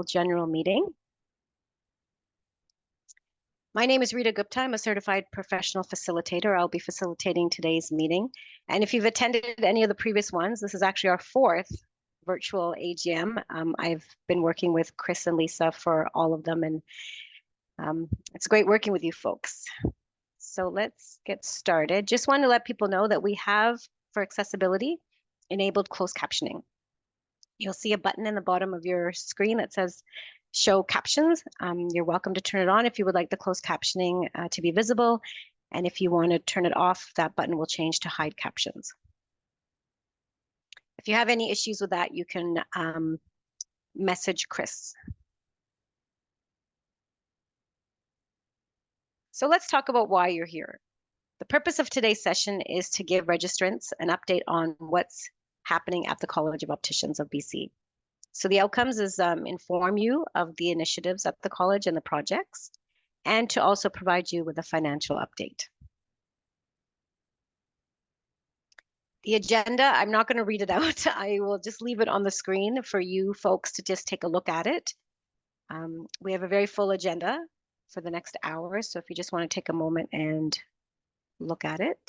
General Meeting. My name is Rita Gupta. I'm a certified professional facilitator. I'll be facilitating today's meeting. And if you've attended any of the previous ones, this is actually our fourth virtual AGM. I've been working with Chris and Lisa for all of them, and it's great working with you folks. So let's get started. Just want to let people know that we have, for accessibility, enabled closed captioning. You'll see a button in the bottom of your screen that says show captions. You're welcome to turn it on if you would like the closed captioning to be visible. And if you want to turn it off, that button will change to hide captions. If you have any issues with that, you can message Chris. So let's talk about why you're here. The purpose of today's session is to give registrants an update on what's happening at the College of Opticians of BC. So the outcomes is inform you of the initiatives at the college and the projects, and to also provide you with a financial update. The agenda, I'm not going to read it out. I will just leave it on the screen for you folks to just take a look at it. We have a very full agenda for the next hour, so if you just want to take a moment and look at it.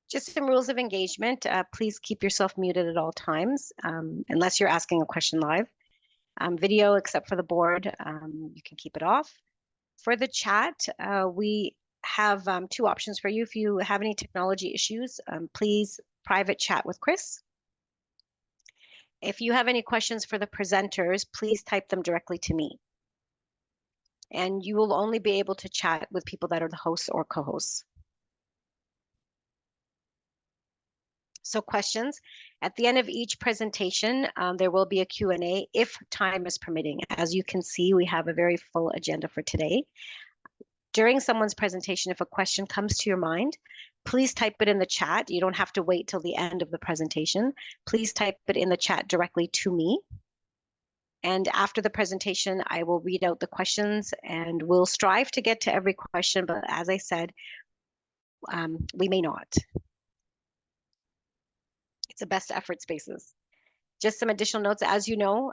Just some rules of engagement. Please keep yourself muted at all times, unless you're asking a question live. Video, except for the board, you can keep it off. For the chat, we have two options for you. If you have any technology issues, please private chat with Chris. If you have any questions for the presenters, please type them directly to me. And you will only be able to chat with people that are the hosts or co-hosts. So questions, at the end of each presentation, there will be a Q&A if time is permitting. As you can see, we have a very full agenda for today. During someone's presentation, if a question comes to your mind, please type it in the chat. You don't have to wait till the end of the presentation. Please type it in the chat directly to me. And after the presentation, I will read out the questions and we'll strive to get to every question, but as I said, we may not. It's a best efforts basis. Just some additional notes. As you know,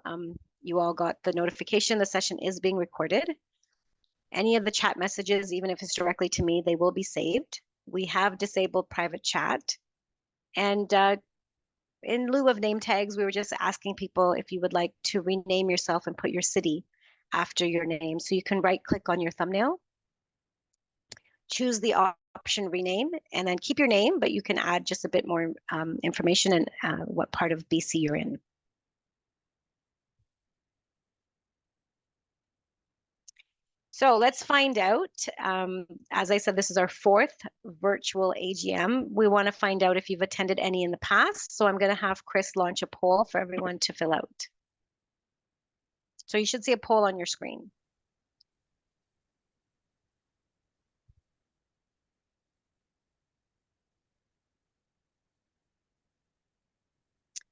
you all got the notification the session is being recorded. Any of the chat messages, even if it's directly to me, they will be saved. We have disabled private chat. And in lieu of name tags, we were just asking people if you would like to rename yourself and put your city after your name. So you can right click on your thumbnail, choose the option rename, and then keep your name, but you can add just a bit more information and what part of BC you're in. So let's find out. As I said, this is our fourth virtual AGM. We want to find out if you've attended any in the past. So I'm going to have Chris launch a poll for everyone to fill out. So you should see a poll on your screen.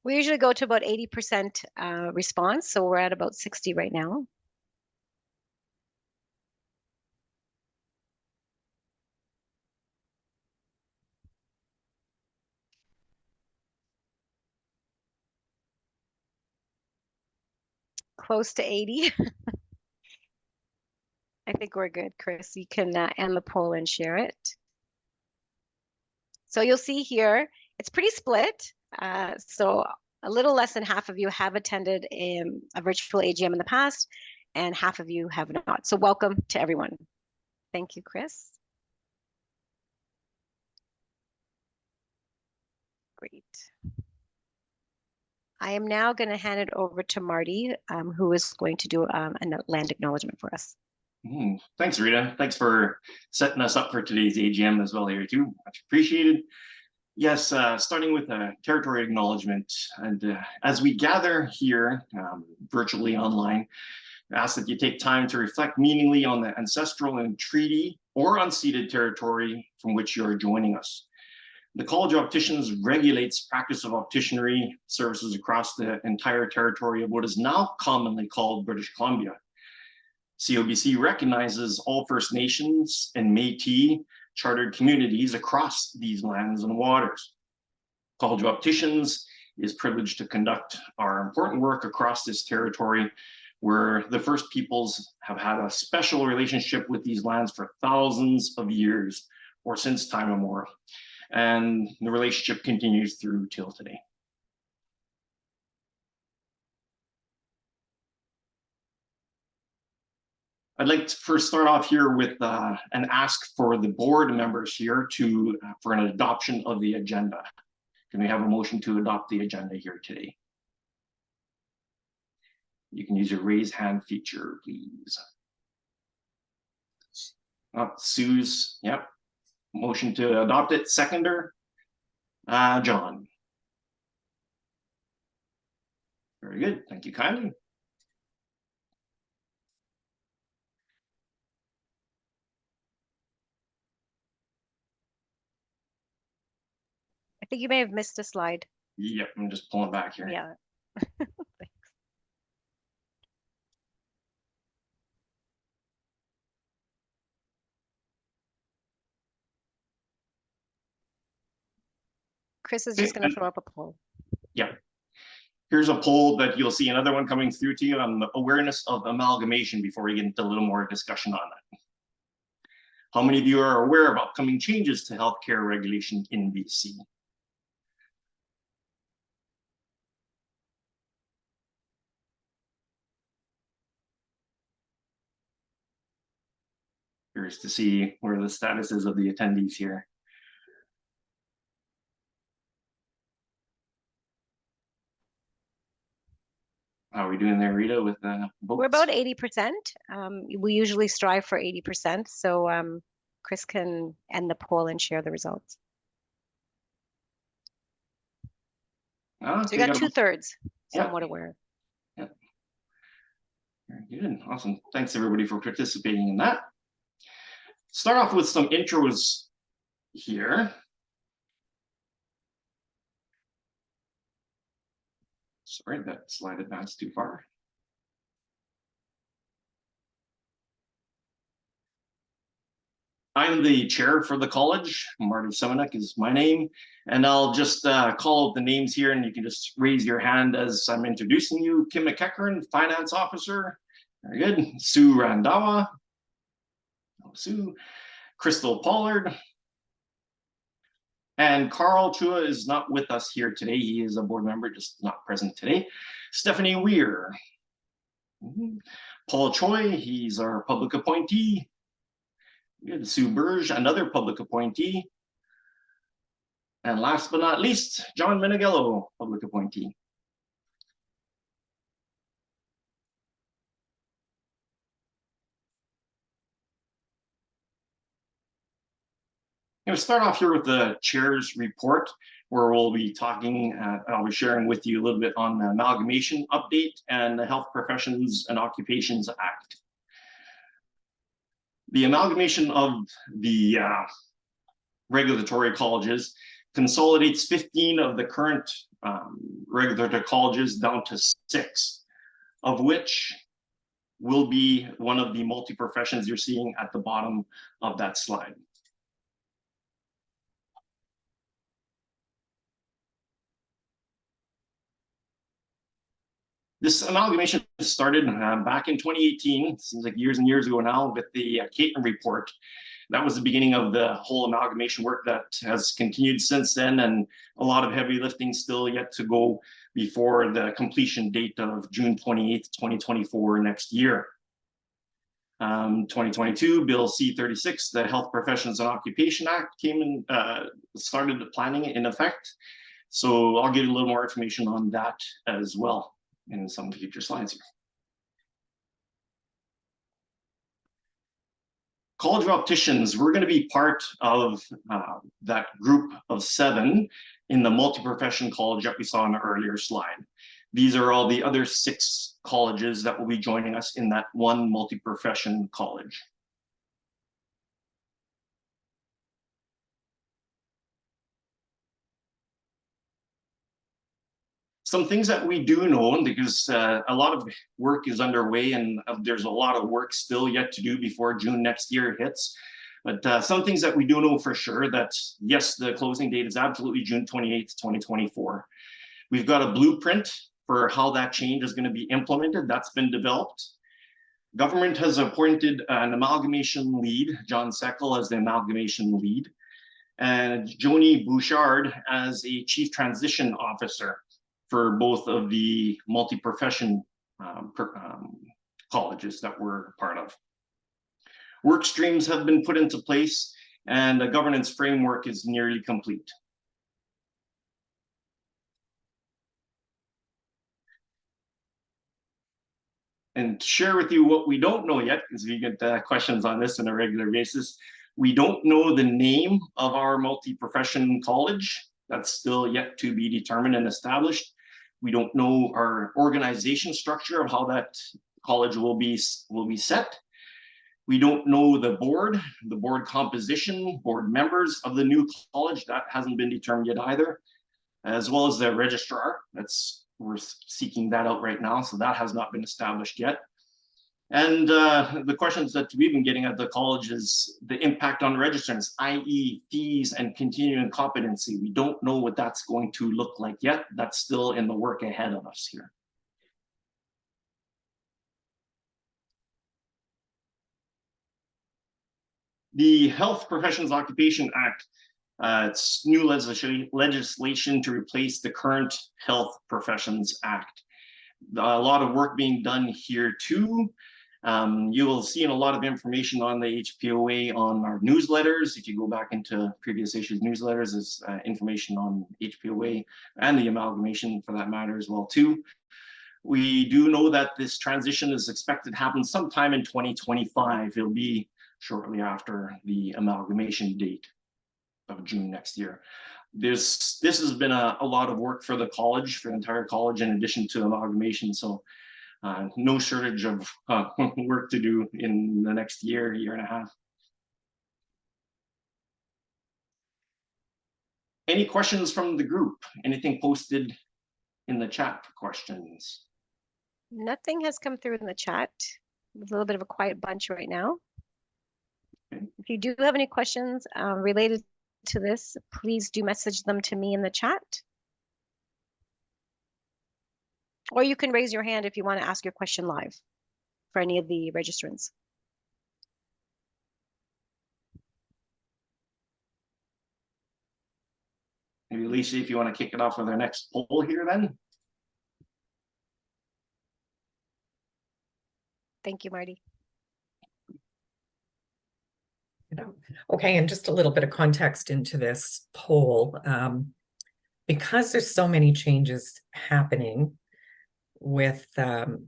We usually go to about 80% response, so we're at about 60 right now. Close to 80. I think we're good, Chris. You can end the poll and share it. So you'll see here, it's pretty split. So a little less than half of you have attended a virtual AGM in the past, and half of you have not. So welcome to everyone. Thank you, Chris. Great. I am now going to hand it over to Marty, who is going to do a land acknowledgement for us. Thanks, Rita. Thanks for setting us up for today's AGM as well here too. Much appreciated. Yes, starting with a territory acknowledgement. And as we gather here virtually online, I ask that you take time to reflect meaningfully on the ancestral and treaty or unceded territory from which you are joining us. The College of Opticians regulates practice of opticianry services across the entire territory of what is now commonly called British Columbia. COBC recognizes all First Nations and Métis chartered communities across these lands and waters. College of Opticians is privileged to conduct our important work across this territory, where the First Peoples have had a special relationship with these lands for thousands of years, or since time immemorial. And the relationship continues through till today. I'd like to first start off here with an ask for the board members here for an adoption of the agenda. Can we have a motion to adopt the agenda here today? You can use your raise hand feature, please. Sue's, yep. Motion to adopt it, seconder, John. Very good, thank you kindly. I think you may have missed a slide. Yep, I'm just pulling back here. Yeah. Thanks. Chris is just going to throw up a poll. Yeah. Here's a poll that you'll see another one coming through to you on the awareness of amalgamation before we get into a little more discussion on that. How many of you are aware of upcoming changes to healthcare regulation in BC? Curious to see where the status is of the attendees here. How are we doing there, Rita, with the votes? We're about 80%. We usually strive for 80%. So Chris can end the poll and share the results. Okay, so we got 2/3, yeah. somewhat aware. Yeah. Very good, awesome. Thanks everybody for participating in that. Start off with some intros here. Sorry, that slide advanced too far. I'm the chair for the college. Marty Semenek is my name. And I'll just call out the names here and you can just raise your hand as I'm introducing you. Kim McEachern, Finance Officer. Very good. Sue Randawa. Oh, Sue. Crystal Pollard. And Carl Chua is not with us here today. He is a board member, just not present today. Stephanie Weir. Paul Choi, he's our public appointee. Good. Sue Burge, another public appointee. And last but not least, John Menegello, public appointee. I'm going to start off here with the chair's report, where we'll be talking, I'll be sharing with you a little bit on the amalgamation update and the Health Professions and Occupations Act. The amalgamation of the regulatory colleges consolidates 15 of the current regulatory colleges down to 6, of which will be one of the multi-professions you're seeing at the bottom of that slide. This amalgamation started back in 2018, seems like years and years ago now, with the Caton report. That was the beginning of the whole amalgamation work that has continued since then, and a lot of heavy lifting still yet to go before the completion date of June 28th, 2024 next year. 2022, Bill C-36, the Health Professions and Occupation Act came and started the planning in effect. So I'll give you a little more information on that as well in some future slides here. College of Opticians, we're going to be part of that group of 7 in the multi-profession college that we saw in the earlier slide. These are all the other 6 colleges that will be joining us in that one multi-profession college. Some things that we do know, because a lot of work is underway and there's a lot of work still yet to do before June next year hits. But some things that we do know for sure, that yes, the closing date is absolutely June 28th, 2024. We've got a blueprint for how that change is going to be implemented. That's been developed. Government has appointed an amalgamation lead, John Seckel as the amalgamation lead, and Joni Bouchard as a chief transition officer for both of the multi-profession colleges that we're part of. Work streams have been put into place and a governance framework is nearly complete. And to share with you what we don't know yet, because we get questions on this on a regular basis. We don't know the name of our multi-profession college. That's still yet to be determined and established. We don't know our organization structure of how that college will be set. We don't know the board composition, board members of the new college. That hasn't been determined yet either, as well as the registrar. We're seeking that out right now, so that has not been established yet. And the questions that we've been getting at the college is the impact on registrants, i.e. fees and continuing competency. We don't know what that's going to look like yet. That's still in the work ahead of us here. The Health Professions Occupation Act, it's new legislation to replace the current Health Professions Act. A lot of work being done here too. You will see a lot of information on the HPOA on our newsletters. If you go back into previous issues newsletters, there's information on HPOA and the amalgamation for that matter as well too. We do know that this transition is expected to happen sometime in 2025. It'll be shortly after the amalgamation date of June next year. This has been a lot of work for the college, for the entire college, in addition to amalgamation. So no shortage of work to do in the next year and a half. Any questions from the group? Anything posted in the chat for questions? Nothing has come through in the chat. A little bit of a quiet bunch right now. Okay. If you do have any questions related to this, please do message them to me in the chat. Or you can raise your hand if you want to ask your question live for any of the registrants. Maybe Lisa, if you want to kick it off with our next poll here then. Thank you, Marty. Okay, and just a little bit of context into this poll. Because there's so many changes happening with the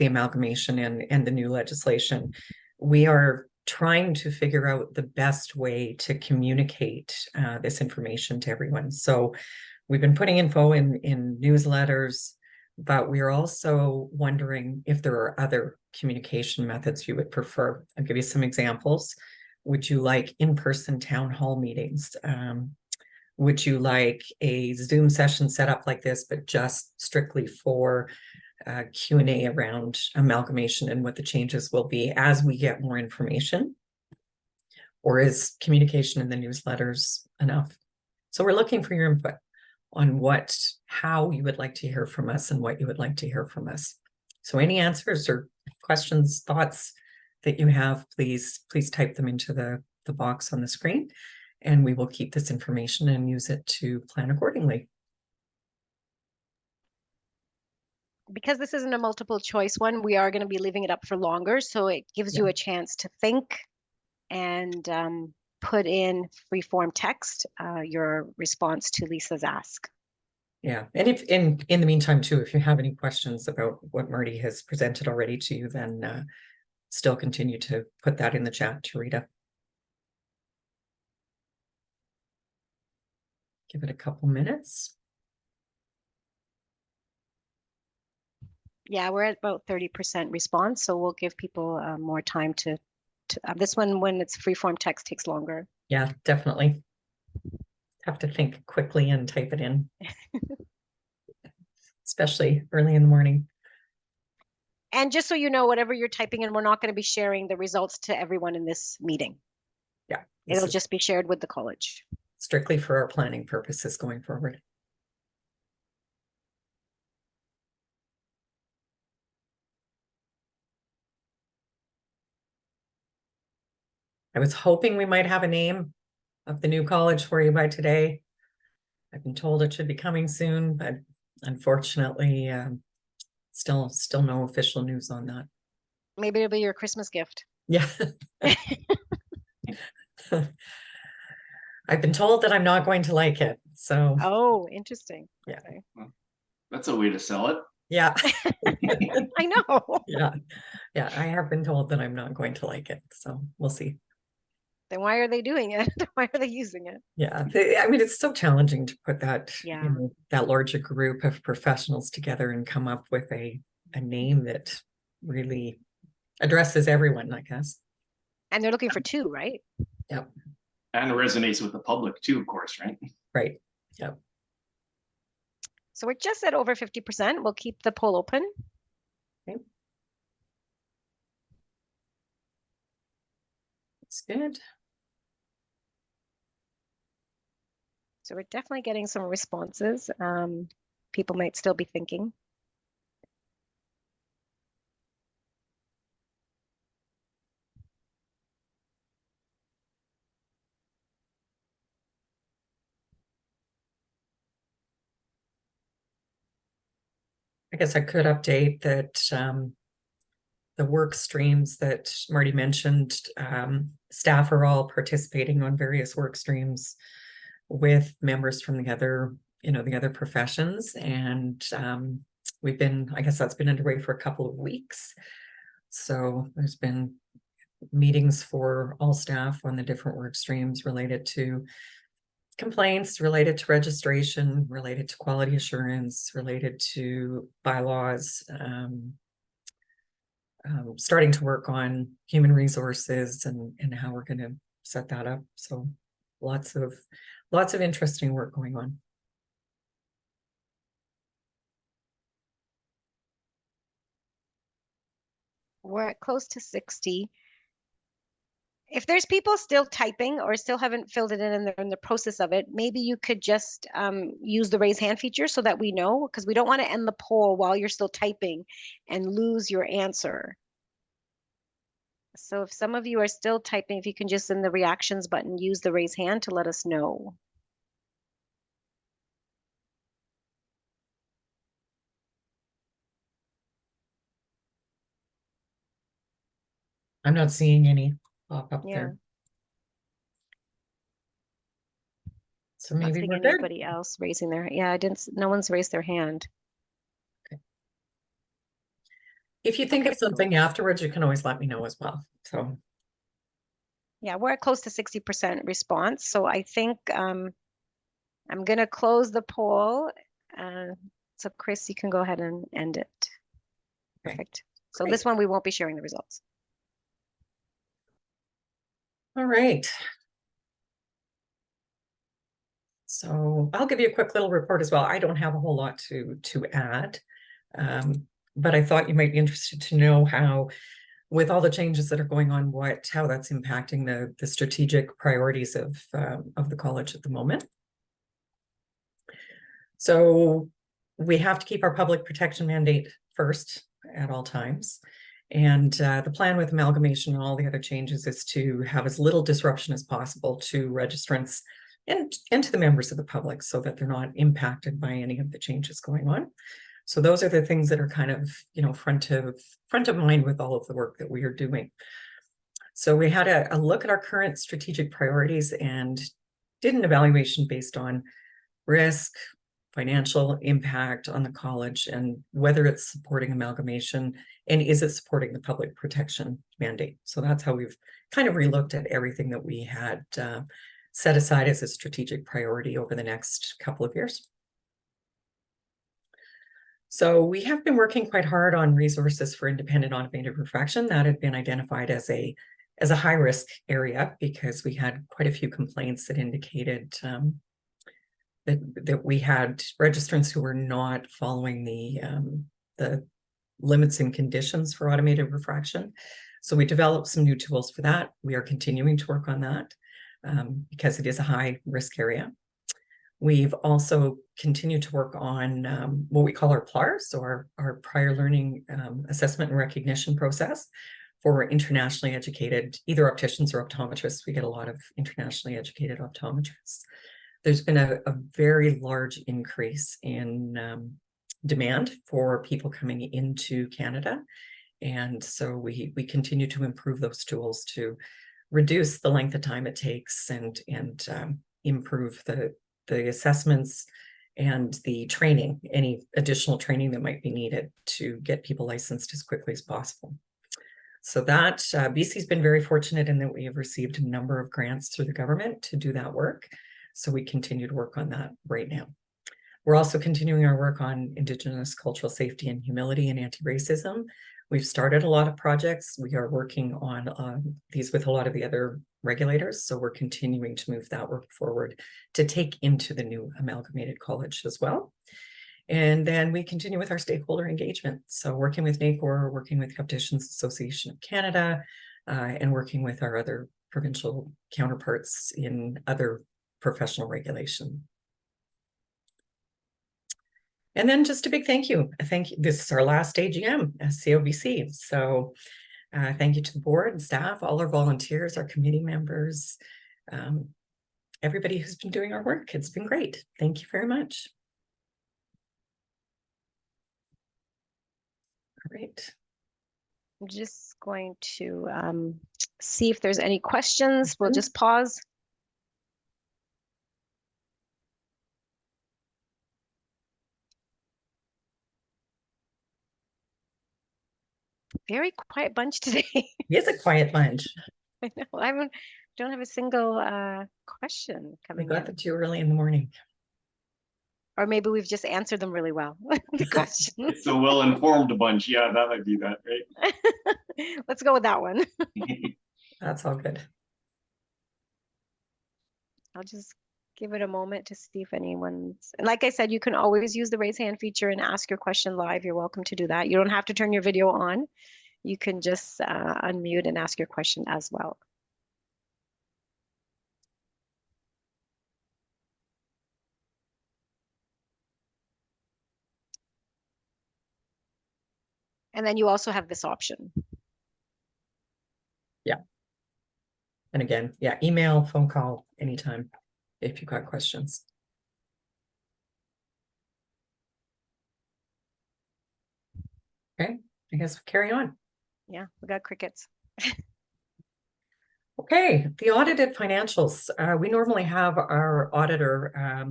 amalgamation and the new legislation, we are trying to figure out the best way to communicate this information to everyone. So we've been putting info in newsletters, but we're also wondering if there are other communication methods you would prefer. I'll give you some examples. Would you like in-person town hall meetings? Would you like a Zoom session set up like this, but just strictly for Q&A around amalgamation and what the changes will be as we get more information? Or is communication in the newsletters enough? So we're looking for your input on how you would like to hear from us and what you would like to hear from us. So any answers or questions, thoughts that you have, please type them into the box on the screen, and we will keep this information and use it to plan accordingly. Because this isn't a multiple choice one, we are going to be leaving it up for longer, so it gives you a chance to think and put in free-form text your response to Lisa's ask. Yeah, and if in the meantime too, if you have any questions about what Marty has presented already to you, then still continue to put that in the chat to Rita. Give it a couple minutes. Yeah, we're at about 30% response, so we'll give people more time to this one, when it's free-form text, takes longer. Yeah, definitely. Have to think quickly and type it in. especially early in the morning. And just so you know, whatever you're typing in, we're not going to be sharing the results to everyone in this meeting. Yeah, It'll just be shared with the college. Strictly for our planning purposes going forward. I was hoping we might have a name of the new college for you by today. I've been told it should be coming soon, but unfortunately, still no official news on that. Maybe it'll be your Christmas gift. Yeah. I've been told that I'm not going to like it. So, oh, interesting. Yeah. Okay. Well, that's a way to sell it. Yeah. I know. Yeah. Yeah. I have been told that I'm not going to like it. So we'll see. Then why are they doing it? Why are they using it? Yeah. I mean, it's so challenging to put that, Yeah. you know, that larger group of professionals together and come up with a name that really addresses everyone, I guess. And they're looking for two, right? Yep. And it resonates with the public too, of course, right? Right. Yep. So we're just at over 50%. We'll keep the poll open. Okay. That's good. So we're definitely getting some responses. People might still be thinking. I guess I could update that the work streams that Marty mentioned, staff are all participating on various work streams with members from the other, you know, the other professions. And we've been, I guess that's been underway for a couple of weeks. So there's been meetings for all staff on the different work streams related to complaints, related to registration, related to quality assurance, related to bylaws, starting to work on human resources and how we're going to set that up. So lots of interesting work going on. We're at close to 60. If there's people still typing or still haven't filled it in and they're in the process of it, maybe you could just use the raise hand feature so that we know, because we don't want to end the poll while you're still typing and lose your answer. So if some of you are still typing, if you can just in the reactions button, use the raise hand to let us know. I'm not seeing any pop up Yeah. there. So Not maybe seeing we're good. anybody else raising their, yeah, no one's raised their hand. Okay. If you think of something afterwards, you can always let me know as well. So yeah, we're at close to 60% response. So I think I'm going to close the poll. So Chris, you can go ahead and end it. Perfect. So Great. this one, we won't be sharing the results. All right. So I'll give you a quick little report as well. I don't have a whole lot to add, but I thought you might be interested to know how, with all the changes that are going on, how that's impacting the strategic priorities of the college at the moment. So we have to keep our public protection mandate first at all times. And the plan with amalgamation and all the other changes is to have as little disruption as possible to registrants and to the members of the public so that they're not impacted by any of the changes going on. So those are the things that are kind of, you know, front of mind with all of the work that we are doing. So we had a look at our current strategic priorities and did an evaluation based on risk, financial impact on the college, and whether it's supporting amalgamation and is it supporting the public protection mandate. So that's how we've kind of relooked at everything that we had set aside as a strategic priority over the next couple of years. So we have been working quite hard on resources for independent automated refraction. That had been identified as a high risk area because we had quite a few complaints that indicated that we had registrants who were not following the limits and conditions for automated refraction. So we developed some new tools for that. We are continuing to work on that because it is a high risk area. We've also continued to work on what we call our PLARs, or our prior learning assessment and recognition process for internationally educated, either opticians or optometrists. We get a lot of internationally educated optometrists. There's been a very large increase in demand for people coming into Canada. And so we continue to improve those tools to reduce the length of time it takes and improve the assessments and the training, any additional training that might be needed to get people licensed as quickly as possible. So that BC's been very fortunate in that we have received a number of grants through the government to do that work. So we continue to work on that right now. We're also continuing our work on Indigenous cultural safety and humility and anti-racism. We've started a lot of projects. We are working on these with a lot of the other regulators. So we're continuing to move that work forward to take into the new amalgamated college as well. And then we continue with our stakeholder engagement. So working with NACOR, working with the Opticians Association of Canada, and working with our other provincial counterparts in other professional regulation. And then just a big thank you. This is our last AGM as COBC. So thank you to the board and staff, all our volunteers, our committee members, everybody who's been doing our work. It's been great. Thank you very much. All right. I'm just going to see if there's any questions. We'll just pause. Very quiet bunch today. It is a quiet bunch. I know. Don't have a single question We coming got in. them too early in the morning. Or maybe we've just answered them really well. The questions. It's a well-informed bunch. Yeah, that might be that, right? Let's go with that one. That's all good. I'll just give it a moment to see if anyone's, and like I said, you can always use the raise hand feature and ask your question live. You're welcome to do that. You don't have to turn your video on. You can just unmute and ask your question as well. And then you also have this option. Yeah. And again, yeah, email, phone call, anytime if you've got questions. Okay, I guess we'll carry on. Yeah, we got crickets. Okay, the audited financials. We normally have our auditor,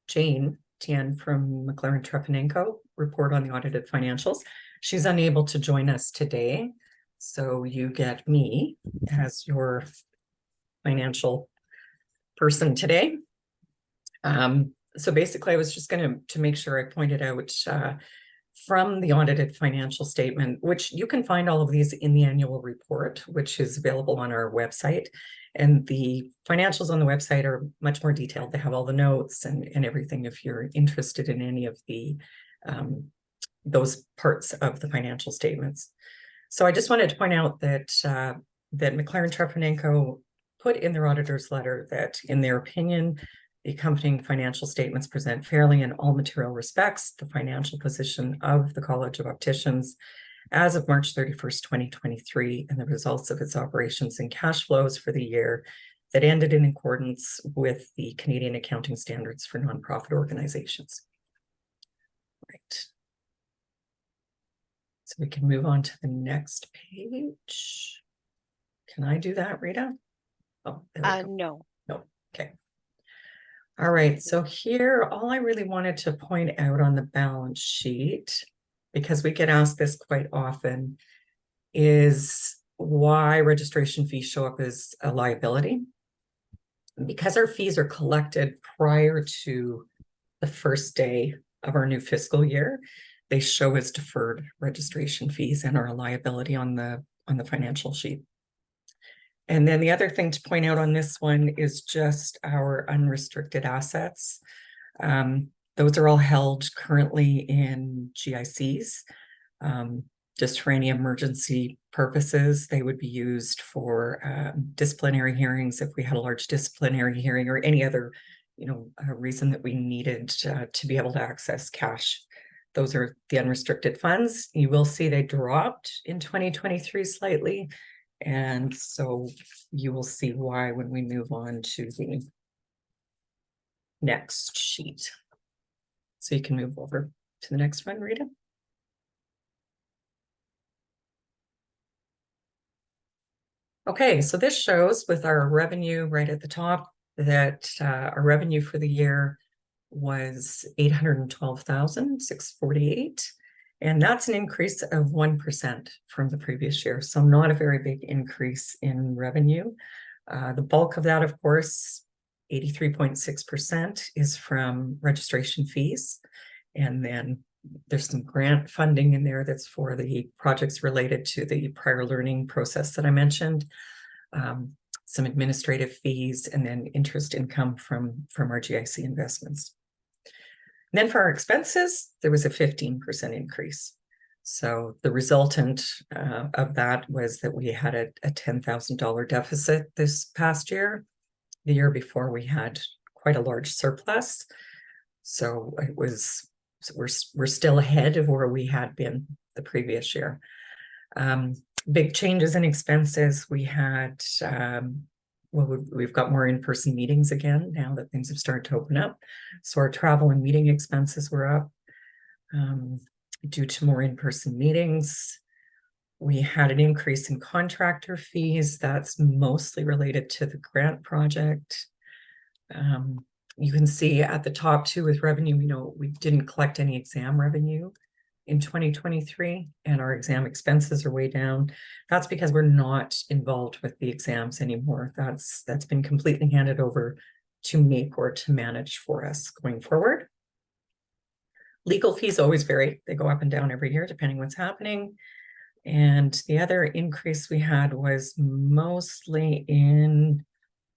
Jane Tian from McLaren Trepanenko, report on the audited financials. She's unable to join us today, so you get me as your financial person today. So basically, I was just going to make sure I pointed out from the audited financial statement, which you can find all of these in the annual report, which is available on our website. And the financials on the website are much more detailed. They have all the notes and everything if you're interested in any of the those parts of the financial statements. So I just wanted to point out that that McLaren Trepanenko put in their auditor's letter that, in their opinion, the accompanying financial statements present fairly in all material respects the financial position of the College of Opticians as of March 31st, 2023, and the results of its operations and cash flows for the year that ended in accordance with the Canadian accounting standards for nonprofit organizations. Right. So we can move on to the next page. Can I do that, Rita? Oh, there we go. No. No, okay. All right, so here, all I really wanted to point out on the balance sheet, because we get asked this quite often, is why registration fees show up as a liability. Because our fees are collected prior to the first day of our new fiscal year, they show as deferred registration fees and are a liability on the financial sheet. And then the other thing to point out on this one is just our unrestricted assets. Those are all held currently in GICs. Just for any emergency purposes, they would be used for disciplinary hearings if we had a large disciplinary hearing or any other, a reason that we needed to be able to access cash. Those are the unrestricted funds. You will see they dropped in 2023 slightly. And so you will see why when we move on to the next sheet. So you can move over to the next one, Rita. Okay, so this shows with our revenue right at the top that our revenue for the year was 812,648. And that's an increase of 1% from the previous year. So not a very big increase in revenue. The bulk of that, of course, 83.6% is from registration fees. And then there's some grant funding in there that's for the projects related to the prior learning process that I mentioned. Some administrative fees, and then interest income from our GIC investments. And then for our expenses, there was a 15% increase. So the resultant of that was that we had a $10,000 deficit this past year. The year before, we had quite a large surplus. So it was, we're still ahead of where we had been the previous year. Big changes in expenses. We had, we've got more in-person meetings again now that things have started to open up. So our travel and meeting expenses were up due to more in-person meetings. We had an increase in contractor fees. That's mostly related to the grant project. You can see at the top too with revenue, we didn't collect any exam revenue in 2023, and our exam expenses are way down. That's because we're not involved with the exams anymore. That's been completely handed over to make or to manage for us going forward. Legal fees always vary. They go up and down every year depending what's happening. And the other increase we had was mostly in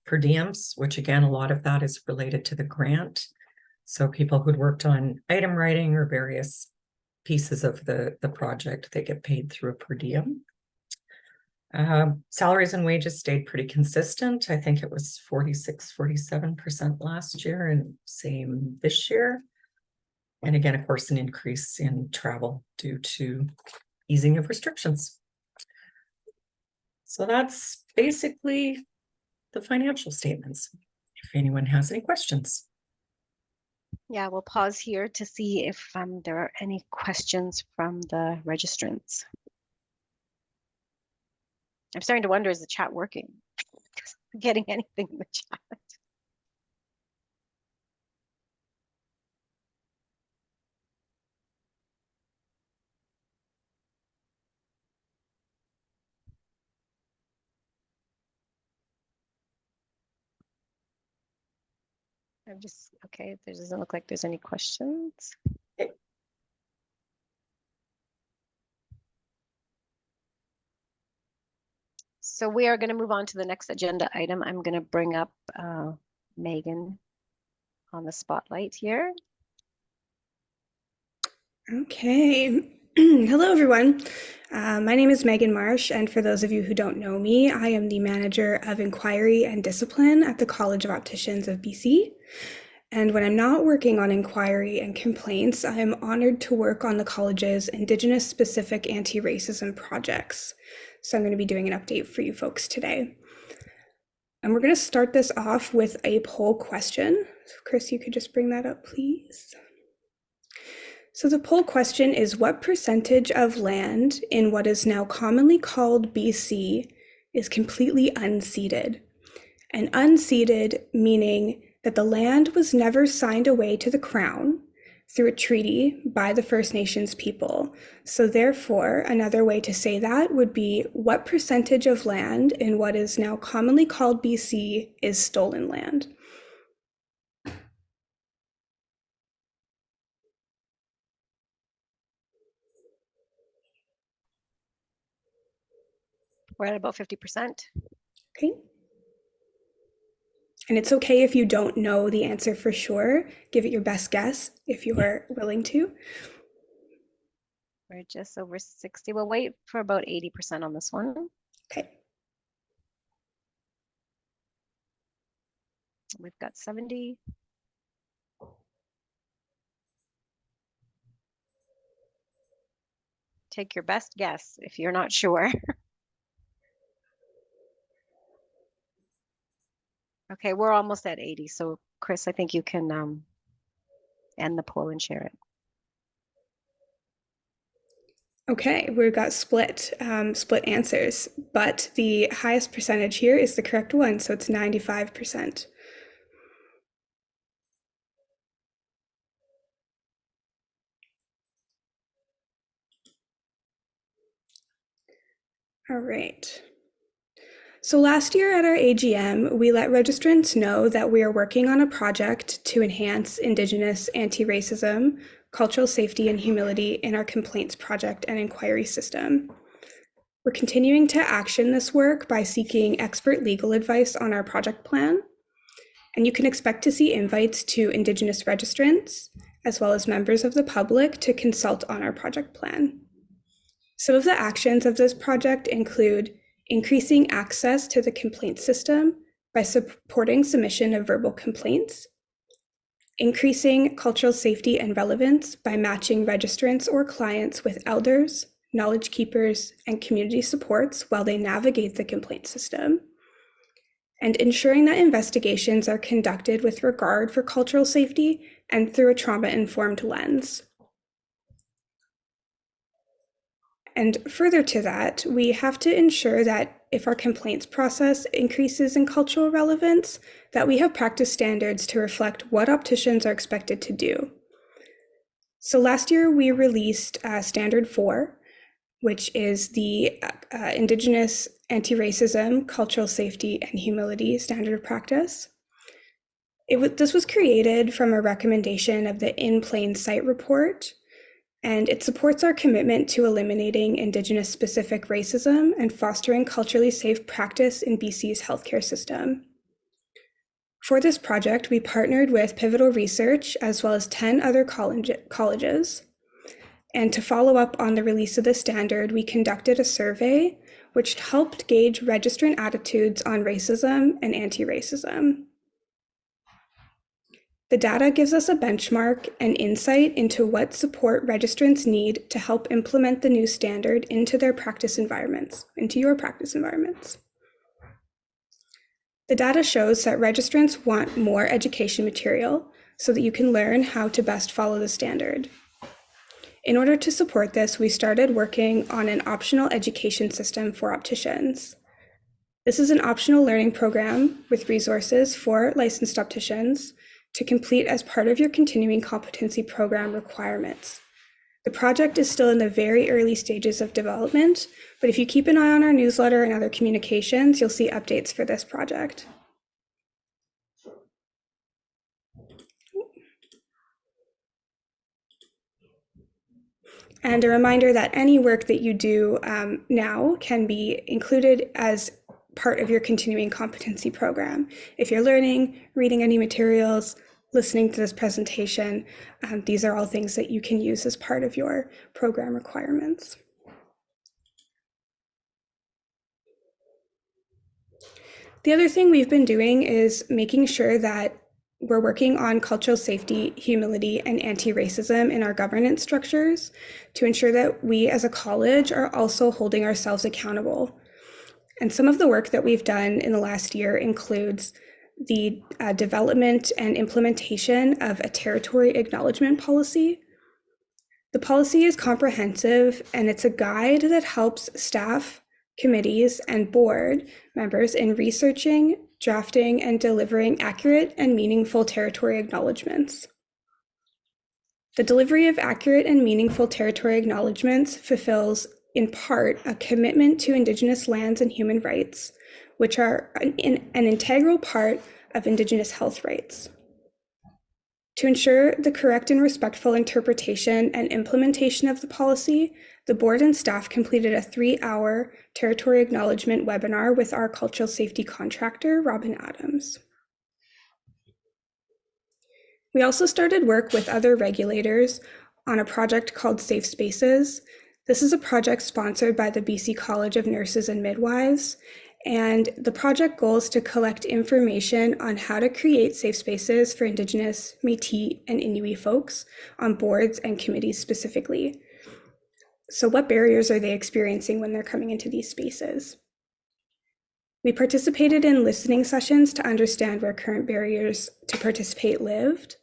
per diems, which again, a lot of that is related to the grant. So people who'd worked on item writing or various pieces of the project, they get paid through a per diem. Salaries and wages stayed pretty consistent. I think it was 47% last year and same this year. And again, of course, an increase in travel due to easing of restrictions. So that's basically the financial statements. If anyone has any questions. Yeah, we'll pause here to see if there are any questions from the registrants. I'm starting to wonder, is the chat working? Because I'm not getting anything in the chat. Okay, there doesn't look like there's any questions. Okay. So we are going to move on to the next agenda item. I'm going to bring up Megan on the spotlight here. Okay. Hello, everyone. My name is Megan Marsh, and for those of you who don't know me, I am the Manager of Inquiry and Discipline at the College of Opticians of BC. And when I'm not working on inquiry and complaints, I am honored to work on the college's Indigenous-specific anti-racism projects. So I'm going to be doing an update for you folks today. And we're going to start this off with a poll question. So Chris, you could just bring that up, please. So the poll question is, what percentage of land in what is now commonly called BC is completely unceded? And unceded meaning that the land was never signed away to the Crown through a treaty by the First Nations people. So therefore, another way to say that would be, what percentage of land in what is now commonly called BC is stolen land? We're at about 50%. Okay. And it's okay if you don't know the answer for sure. Give it your best guess if you are willing to. We're just over 60. We'll wait for about 80% on this one. Okay. We've got 70. Take your best guess if you're not sure. Okay, we're almost at 80. So Chris, I think you can end the poll and share it. Okay, we've got split answers, but the highest percentage here is the correct one, so it's 95%. All right. So last year at our AGM, we let registrants know that we are working on a project to enhance Indigenous anti-racism, cultural safety, and humility in our complaints project and inquiry system. We're continuing to action this work by seeking expert legal advice on our project plan, and you can expect to see invites to Indigenous registrants, as well as members of the public to consult on our project plan. Some of the actions of this project include increasing access to the complaint system by supporting submission of verbal complaints, increasing cultural safety and relevance by matching registrants or clients with elders, knowledge keepers, and community supports while they navigate the complaint system, and ensuring that investigations are conducted with regard for cultural safety and through a trauma-informed lens. And further to that, we have to ensure that if our complaints process increases in cultural relevance, that we have practice standards to reflect what opticians are expected to do. So last year we released Standard 4, which is the Indigenous Anti-Racism, Cultural Safety, and Humility Standard of Practice. This was created from a recommendation of the In Plain Sight report, and it supports our commitment to eliminating Indigenous-specific racism and fostering culturally safe practice in BC's healthcare system. For this project, we partnered with Pivotal Research as well as 10 other colleges. And to follow up on the release of the standard, we conducted a survey which helped gauge registrant attitudes on racism and anti-racism. The data gives us a benchmark and insight into what support registrants need to help implement the new standard into their practice environments, into your practice environments. The data shows that registrants want more education material so that you can learn how to best follow the standard. In order to support this, we started working on an optional education system for opticians. This is an optional learning program with resources for licensed opticians to complete as part of your continuing competency program requirements. The project is still in the very early stages of development, but if you keep an eye on our newsletter and other communications, you'll see updates for this project. And a reminder that any work that you do now can be included as part of your continuing competency program. If you're learning, reading any materials, listening to this presentation, these are all things that you can use as part of your program requirements. The other thing we've been doing is making sure that we're working on cultural safety, humility, and anti-racism in our governance structures to ensure that we as a college are also holding ourselves accountable. And some of the work that we've done in the last year includes the development and implementation of a territory acknowledgement policy. The policy is comprehensive and it's a guide that helps staff, committees, and board members in researching, drafting, and delivering accurate and meaningful territory acknowledgements. The delivery of accurate and meaningful territory acknowledgements fulfills, in part, a commitment to Indigenous lands and human rights, which are an integral part of Indigenous health rights. To ensure the correct and respectful interpretation and implementation of the policy, the board and staff completed a 3-hour territory acknowledgement webinar with our cultural safety contractor, Robin Adams. We also started work with other regulators on a project called Safe Spaces. This is a project sponsored by the BC College of Nurses and Midwives, and the project goal is to collect information on how to create safe spaces for Indigenous, Métis, and Inuit folks on boards and committees specifically. So what barriers are they experiencing when they're coming into these spaces? We participated in listening sessions to understand where current barriers to participate lived,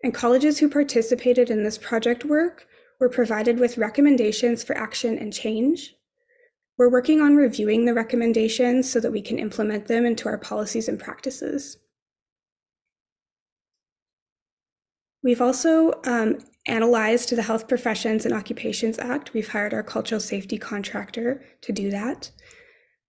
and colleges who participated in this project work were provided with recommendations for action and change. We're working on reviewing the recommendations so that we can implement them into our policies and practices. We've also analyzed the Health Professions and Occupations Act. We've hired our cultural safety contractor to do that.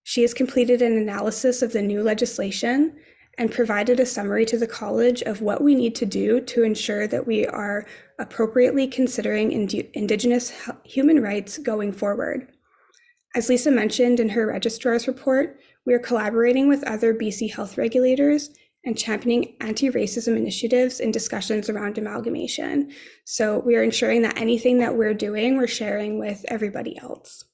She has completed an analysis of the new legislation and provided a summary to the college of what we need to do to ensure that we are appropriately considering Indigenous human rights going forward. As Lisa mentioned in her registrar's report, we are collaborating with other BC health regulators and championing anti-racism initiatives in discussions around amalgamation. So we are ensuring that anything that we're doing, we're sharing with everybody else.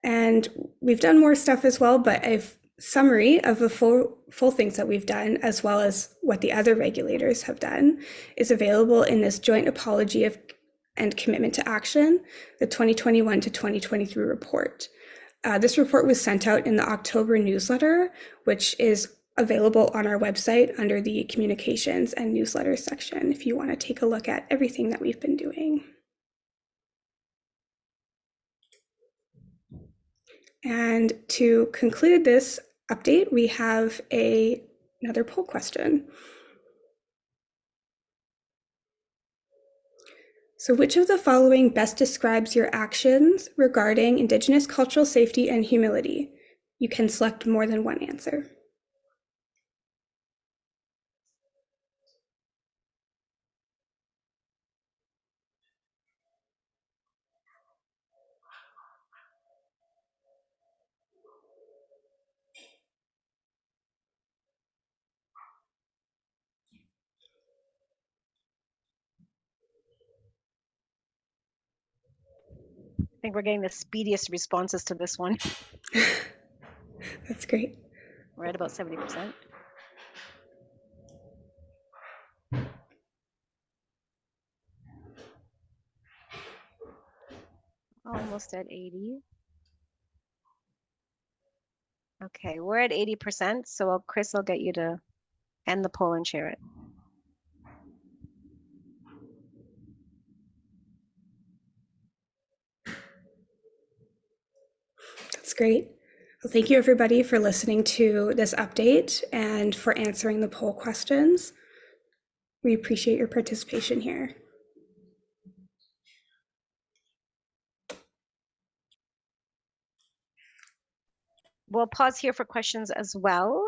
And we've done more stuff as well, but a summary of the full things that we've done, as well as what the other regulators have done, is available in this joint apology and commitment to action, the 2021 to 2023 report. This report was sent out in the October newsletter, which is available on our website under the communications and newsletters section if you want to take a look at everything that we've been doing. And to conclude this update, we have another poll question. So which of the following best describes your actions regarding Indigenous cultural safety and humility? You can select more than one answer. I think we're getting the speediest responses to this one. That's great. We're at about 70%. Almost at 80. Okay, we're at 80%, so Chris will get you to end the poll and share it. That's great. Well, thank you everybody for listening to this update and for answering the poll questions. We appreciate your participation here. We'll pause here for questions as well.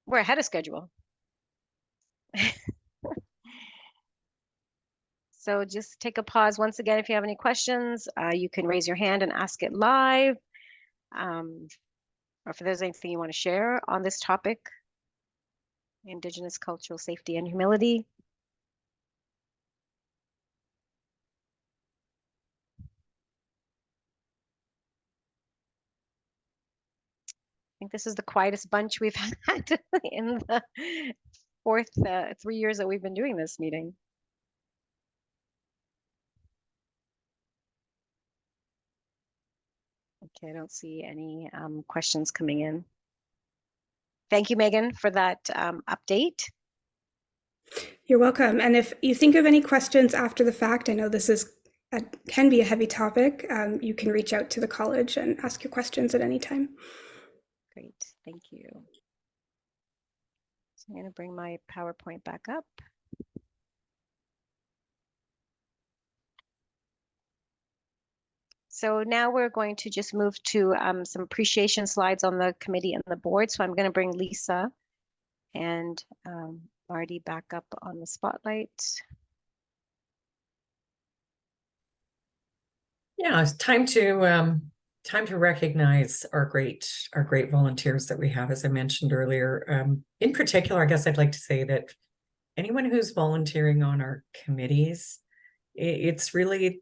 We're ahead of schedule. So just take a pause. Once again, if you have any questions, you can raise your hand and ask it live. Or if there's anything you want to share on this topic, Indigenous cultural safety and humility. I think this is the quietest bunch we've had in the fourth 3 years that we've been doing this meeting. Okay, I don't see any questions coming in. Thank you, Megan, for that update. You're welcome. And if you think of any questions after the fact, I know this can be a heavy topic. You can reach out to the college and ask your questions at any time. Great, thank you. So I'm going to bring my PowerPoint back up. So now we're going to just move to some appreciation slides on the committee and the board. So I'm going to bring Lisa and Marty back up on the spotlight. Yeah, it's time to recognize our great volunteers that we have, as I mentioned earlier. In particular, I guess I'd like to say that anyone who's volunteering on our committees, it's really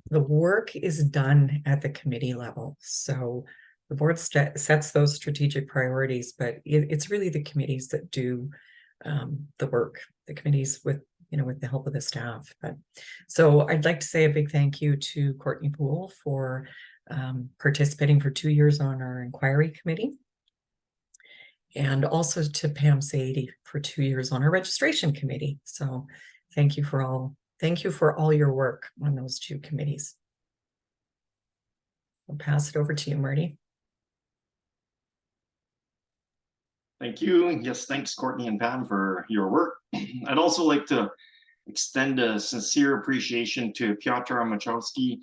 the work is done at the committee level. So the board sets those strategic priorities, but it's really the committees that do the work. The committees with the help of the staff. So I'd like to say a big thank you to Courtney Poole for participating for 2 years on our inquiry committee, and also to Pam Sadie for 2 years on our registration committee. So thank you for all your work on those 2 committees. I'll pass it over to you, Marty. Thank you. Yes, thanks, Courtney and Pam, for your work. I'd also like to extend a sincere appreciation to Piotr Machowski,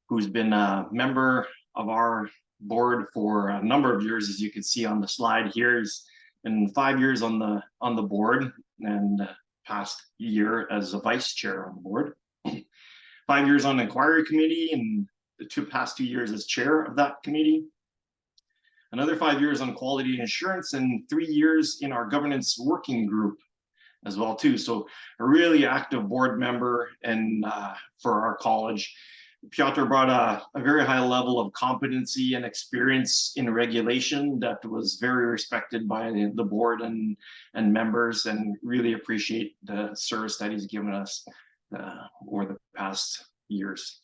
who's been a member of our board for a number of years, as you can see on the slide here. He's been 5 years on the board, and past year as a vice chair on the board. 5 years on the inquiry committee, and the past 2 years as chair of that committee. Another 5 years on quality assurance, and 3 years in our governance working group as well too. So a really active board member, and for our college. Piotr brought a very high level of competency and experience in regulation that was very respected by the board and members, and really appreciate the service that he's given us over the past years.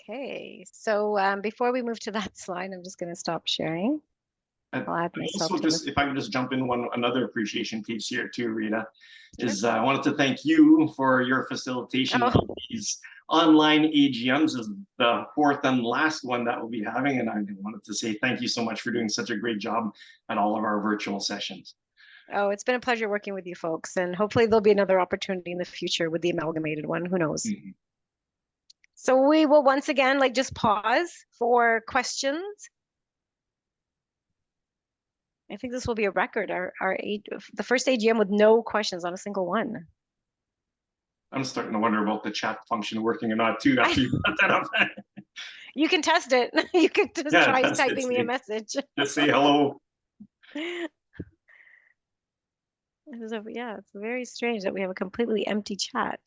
Okay, so before we move to that slide, I'm just going to stop sharing. I'll add myself Also, to if I can just jump in another appreciation piece here too, Rita, Sure. is I wanted to thank you for your facilitation of these online AGMs. This is the 4th and last one that we'll be having, and I wanted to say thank you so much for doing such a great job at all of our virtual sessions. Oh, it's been a pleasure working with you folks, and hopefully there'll be another opportunity in the future with the amalgamated one. Who knows? Mm-hmm. So we will once again just pause for questions. I think this will be a record. The first AGM with no questions on a single one. I'm starting to wonder about the chat function working or not too after you put that up. You can test it. You can just try typing me a message. Just say hello. Yeah, it's very strange that we have a completely empty chat.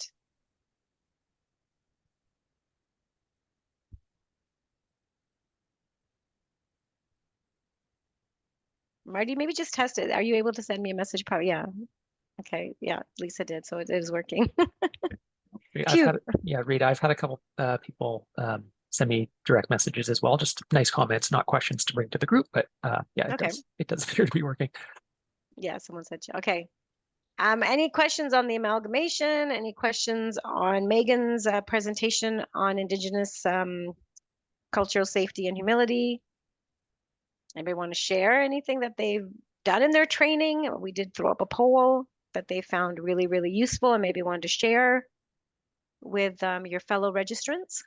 Marty, maybe just test it. Are you able to send me a message? Probably, yeah. Okay, yeah, Lisa did, so it is working. Rita, I've had a couple people send me direct messages as well, just nice comments, not questions to bring to the group, but it does appear to be working. Yeah, someone said, okay. Any questions on the amalgamation? Any questions on Megan's presentation on Indigenous cultural safety and humility? Anybody want to share anything that they've done in their training? We did throw up a poll that they found really, really useful and maybe wanted to share with your fellow registrants.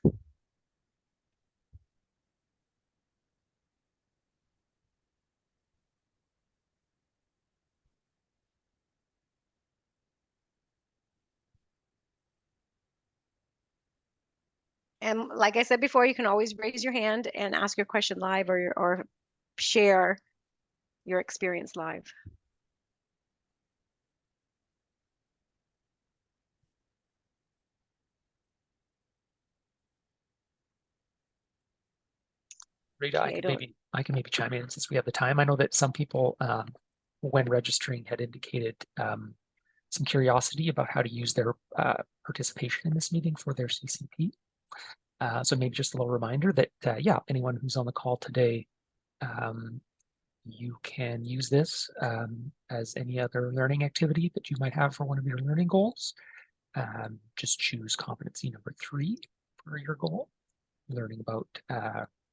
And like I said before, you can always raise your hand and ask your question live, or share your experience live. Rita, I can maybe chime in since we have the time. I know that some people, when registering, had indicated some curiosity about how to use their participation in this meeting for their CCP. So maybe just a little reminder that, anyone who's on the call today, you can use this as any other learning activity that you might have for one of your learning goals. Just choose competency number 3 for your goal, learning about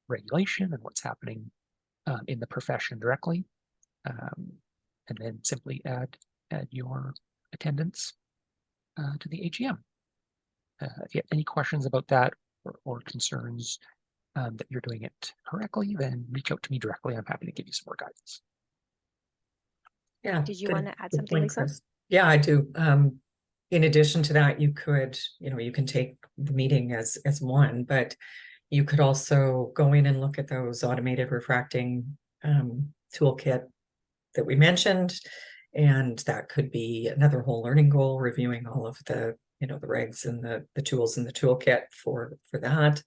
regulation and what's happening in the profession directly, and then simply add your attendance to the AGM. if you have any questions about that or concerns that you're doing it correctly, then reach out to me directly. I'm happy to give you some more guidance. Yeah. Did you good- want to add good something, point, Lisa? Chris. Yeah, I do. In addition to that, you could, you can take the meeting as one, but you could also go in and look at those automated refracting toolkit that we mentioned. And that could be another whole learning goal, reviewing all of the, the regs and the tools in the toolkit for that.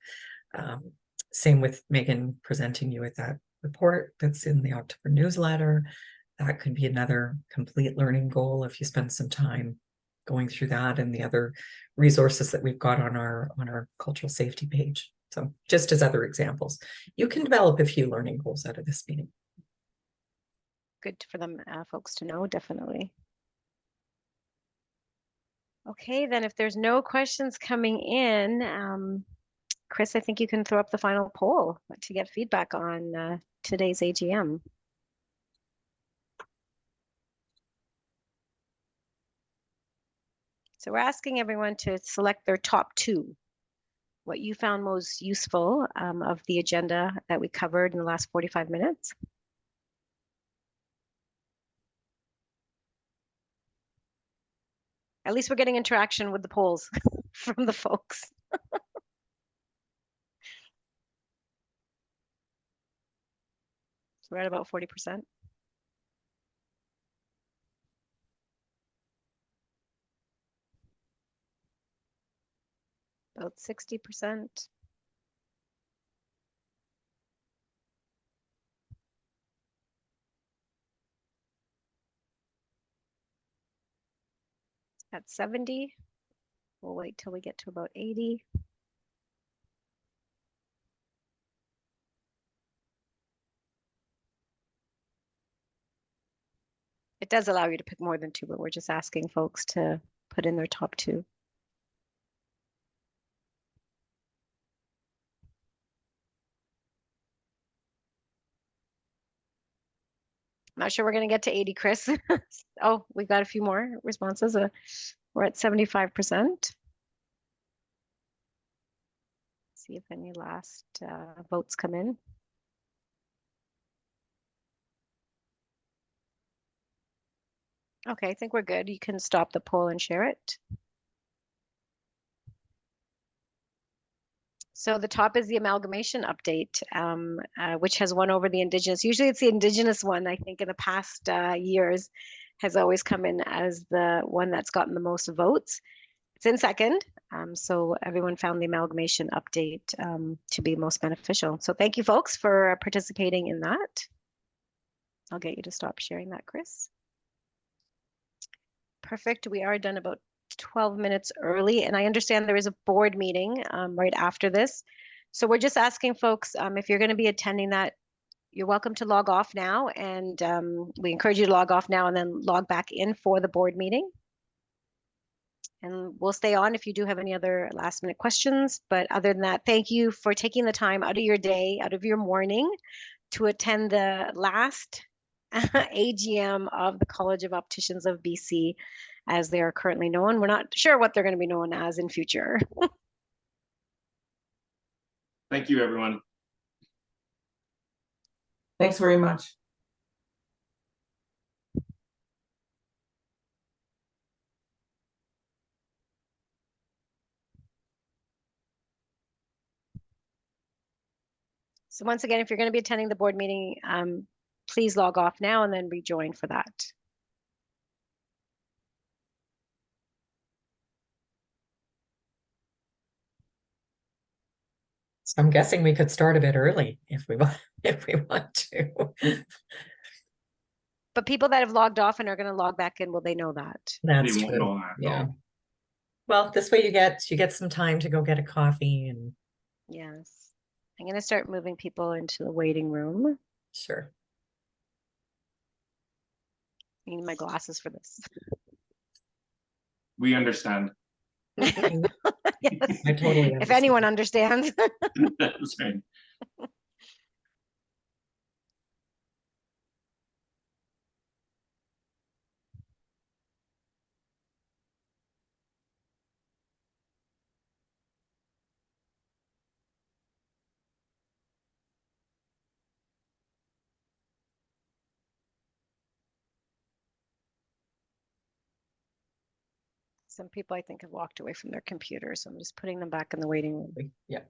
Same with Megan presenting you with that report that's in the October newsletter. That could be another complete learning goal if you spend some time going through that and the other resources that we've got on our cultural safety page. So just as other examples, you can develop a few learning goals out of this meeting. Good for them folks to know, definitely. Okay, then if there's no questions coming in, Chris, I think you can throw up the final poll to get feedback on today's AGM. So we're asking everyone to select their top two, what you found most useful of the agenda that we covered in the last 45 minutes. At least we're getting interaction with the polls from the folks. So we're at about 40%. About 60%. At 70. We'll wait till we get to about 80. It does allow you to pick more than two, but we're just asking folks to put in their top two. I'm not sure we're going to get to 80, Chris. Oh, we got a few more responses. We're at 75%. See if any last votes come in. Okay, I think we're good. You can stop the poll and share it. So the top is the amalgamation update, which has won over the Indigenous. Usually it's the Indigenous one, I think, in the past years has always come in as the one that's gotten the most votes. It's in second. So everyone found the amalgamation update to be most beneficial. So thank you, folks, for participating in that. I'll get you to stop sharing that, Chris. Perfect. We are done about 12 minutes early, and I understand there is a board meeting right after this. So we're just asking folks, if you're going to be attending that, you're welcome to log off now, and we encourage you to log off now and then log back in for the board meeting. And we'll stay on if you do have any other last minute questions. But other than that, thank you for taking the time out of your day, out of your morning, to attend the last AGM of the College of Opticians of BC, as they are currently known. We're not sure what they're going to be known as in future. Thank you, everyone. Thanks very much. So once again, if you're going to be attending the board meeting, please log off now and then rejoin for that. So I'm guessing we could start a bit early if we want, to. But people that have logged off and are going to log back in, will they know that? That's They won't true. know that, Yeah. no. Well, this way you get some time to go get a coffee and Yes. I'm going to start moving people into the waiting room. sure. I need my glasses for this. We understand. Yes. I totally If understand. anyone understands. That's right. Some people I think have walked away from their computers, so I'm just putting them back in the waiting room. Yeah.